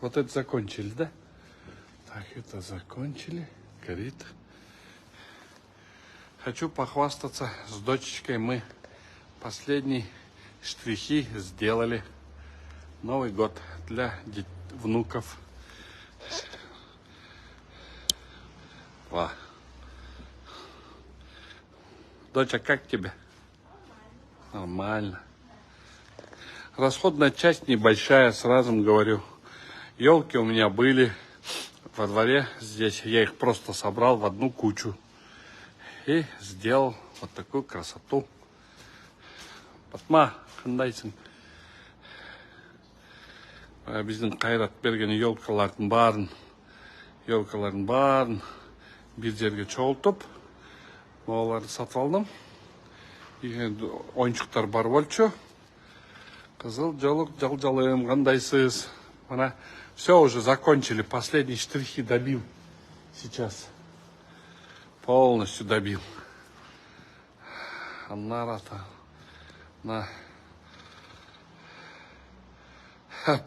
Вот это закончили, да? Так, это закончили. Горит. Хочу похвастаться с дочечкой. Мы последние штрихи сделали. Новый год для внуков. Ва. Доча, как тебе? Нормально. Расходная часть небольшая, сразу говорю. Елки у меня были во дворе здесь. Я их просто собрал в одну кучу. И сделал вот такую красоту. Патма, қандайсың? Біздің қайрат берген елкалардың барын bir жерге çoğultup оларды сатып алдым. Ойыншықтар бар болчу. Қызыл жолық жал-жалым, қандайсыз? Мана все уже закончили, последние штрихи добил сейчас. Полностью добил. Аннарата на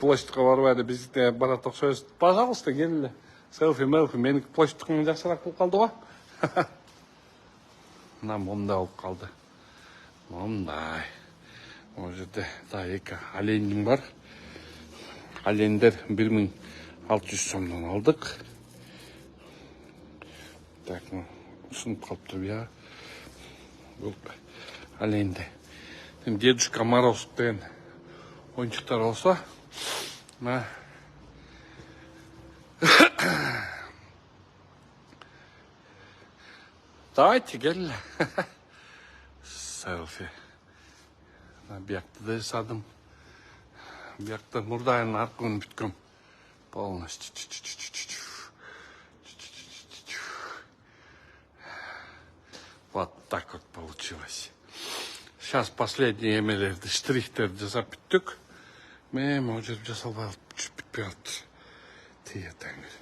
площадьқа барбайды. Бізде барат оқшайыз. Пожалуйста, келді. Селфи-мелфи, менің площадьқың жақсырақ болып қалды ғой. Мына момда болып қалды. Момдай. Ол жерде екі оленің бар. Олендер 1600 сомнан алдық. Так, ұсынып қалып тұр, я. Бұл оленде. Дедушка Мороз деген ойыншықтар болса, давайте, гел. Селфи. Бияқты да жасадым. Бияқты мұрдайын арқығын бүткім. Полностью. Вот так вот получилось. Сейчас последние эмелерді, штрихтерді жасап бүттік. Мен ол жеріп жасалбай алып бүтпей алды. Тие тәңір.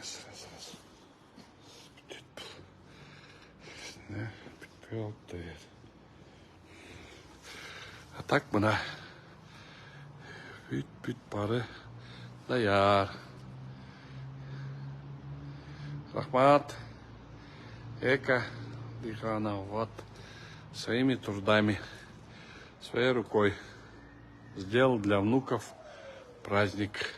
Сразу. Бүтет бұл. Бүтпей алды. А так мына бүт бары даяр. Рахмат. Эка дихана вот своими трудами, своей рукой сделал для внуков праздник.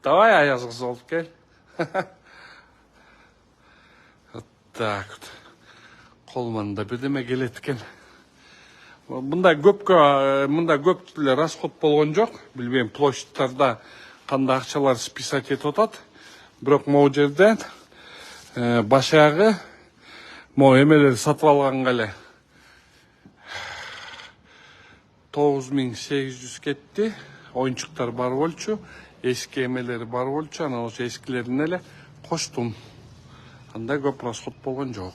Давай, а я золот, кель. Вот так вот. Қолманда бірдеме келеді екен. Мұнда көп расход болған жоқ. Білмеймін, площадьтарда қандай ақшалар списать етіп отады. Бірақ мол жерден башағы мол емелер сатып алған қале 9800 кетті. Ойыншықтар бар болчу, ескі емелері бар болчу. Ана осы ескілерін әлі қоштым. Қандай көп расход болған жоқ.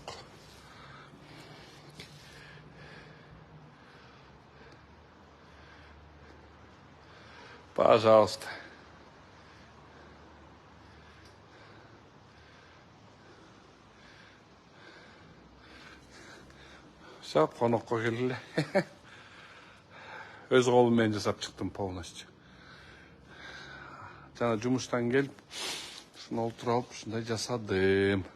Пожалуйста. Все, қонаққа келді. Өз қолыммен жасап шықтым полностью. Жаңа жұмыстан келіп, шыны олтыра алып, шындай жасадым.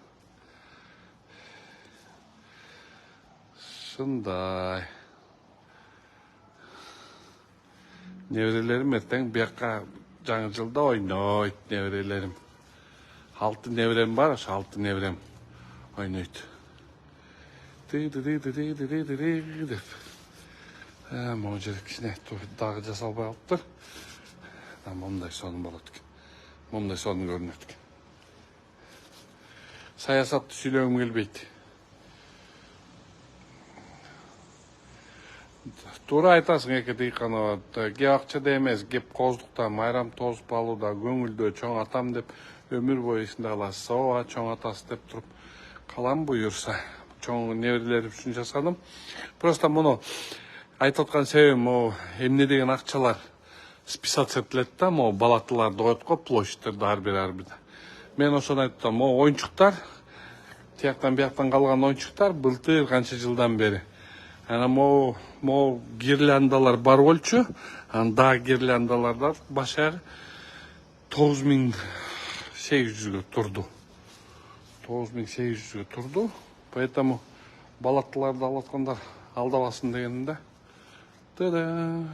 Шындай. Неврелерім ертең бияққа жаңа жылда ойнайды, неврелерім. 6 неврем бар, 6 неврем ойнайды. Деп. Мол жер кішіне дағы жасалбай алып тұр. Момдай соның болады екен. Момдай соның көрінеді екен. Саясатты сөйлегім келбейді. Тура айтасың екеті қана, ге ақшада емес, кеп қоздықта, майрам тозып алуда, көңілді, чоң атам деп, өмір бойысында аласы, соға чоң атасы деп тұрып, қалам бұйырса, чоң неврелер үшін жасадым. Просто мұны айтатқан себебім, емне деген ақшалар списация етіледі да, балатыларды қойып площадьтарды арбір. Мен осыны айттым, ойыншықтар, тияқтан бияқтан қалған ойыншықтар, былтыр қанша жылдан бері Ана могу гирляндалар бар болчу. Анда гирляндалардар башагы 9800 турду. 9800 турду. Поэтому балаттыларды алаткандар алдабасын дегенде. Та-да!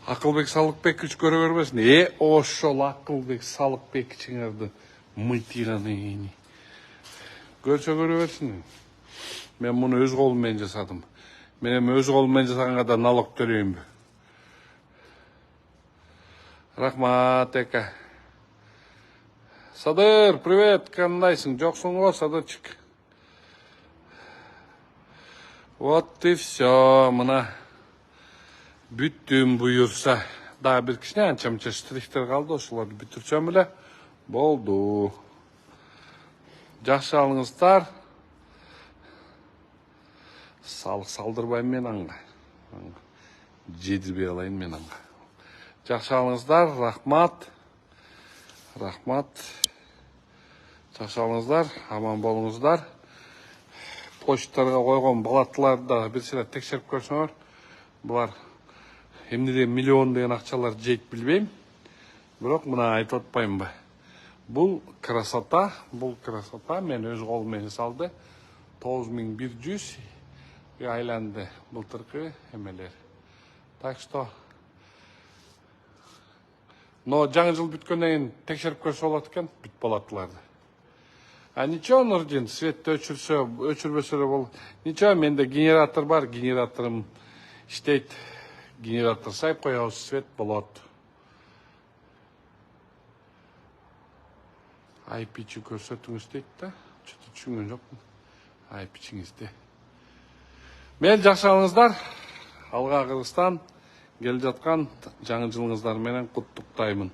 Акылбек Салыкбекович көрө көрбөсүн. Ошол Акылбек Салыкбековичиңерди мыйтыганы. Көрсө көрө берсин. Мен муну өз колум менен жасадым. Мен эми өз колум менен жасаганга да налог төлөйүнбү? Рахмат, эке. Садыр, привет, кандайсың? Жоксуң го, Садырчик? Вот и все, мына бүттүм буюрса. Дагы бир кичине анча-мынча штрихтер калды, ошолорду бүтүрсөм эле болду. Жакшы алыңыздар. Салык салдырбайм мен анга. Жедирбей алайын мен анга. Жакшы алыңыздар, рахмат. Рахмат. Жакшы алыңыздар, аман болуңуздар. Почталарга койгон балаттыларды да бир сыйра текшерип көрсөңөр. Булар эмнеден миллион деген акчалар жейт билбейм. Бирок мына айтып атпаймынбы? Бул красота мен өз колум менен салды. 9100 айланды былтыркы эмелер. Так что но жаңы жыл бүткөндөн кийин текшерип көрсө болот экен бүт балаттыларды. А ничего, Нурдин, светти өчүрбөсө эле болот. Ничего, менде генератор бар, генераторум иштейт. Генератор сайып коебуз, свет болот. IP-чи көрсөтүңүз дейт да. Чөтө түшүнгөн жокмун. IP-чиңизди. Мейли, жакшы алыңыздар. Алга Кыргызстан келе жаткан жаңы жылыңыздар менен куттуктаймын.